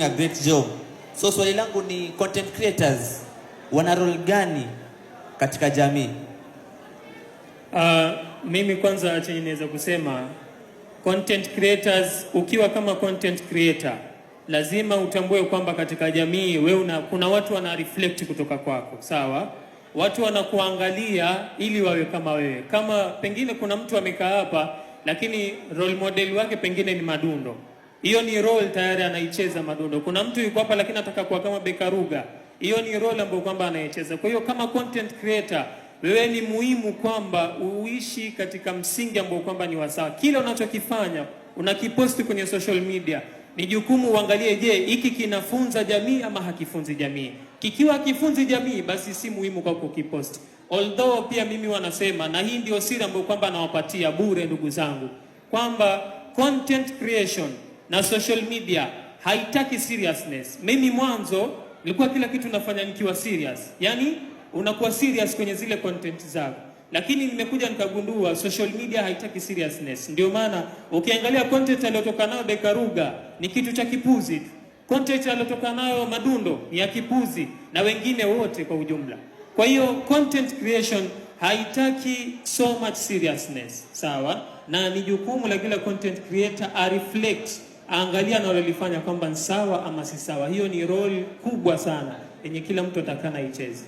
A great job. So swali langu ni content creators wana role gani katika jamii? Mimi kwanza chenye naweza kusema content creators, ukiwa kama content creator lazima utambue kwamba katika jamii kuna watu wana reflect kutoka kwako, sawa? Watu wanakuangalia ili wawe kama wewe. Kama pengine kuna mtu amekaa hapa lakini role model wake pengine ni Madundo, hiyo ni role tayari anaicheza Madundo. Kuna mtu yuko hapa lakini anataka kuwa kama Bekaruga, hiyo ni role ambayo kwamba anaicheza. Kwa hiyo kama content creator, wewe ni muhimu kwamba uishi katika msingi ambao kwamba ni wasawa. Kila unachokifanya unakiposti kwenye social media, ni jukumu uangalie, je, hiki kinafunza jamii ama hakifunzi jamii? Kikiwa hakifunzi jamii, basi si muhimu kwa kukiposti. Although pia mimi wanasema, na hii ndio siri ambayo kwamba nawapatia bure ndugu zangu, kwamba content creation na social media haitaki seriousness. Mimi mwanzo nilikuwa kila kitu nafanya nikiwa serious, yani unakuwa serious kwenye zile content zako, lakini nimekuja nikagundua social media haitaki seriousness. Ndio maana ukiangalia content aliyotoka nayo Bekaruga ni kitu cha kipuzi tu, content aliyotoka nayo Madundo ni ya kipuzi, na wengine wote kwa ujumla. Kwa hiyo content creation haitaki so much seriousness, sawa? Na ni jukumu la kila content creator a reflect, angalia na walifanya kwamba ni sawa ama si sawa. Hiyo ni role kubwa sana yenye kila mtu atakana icheze.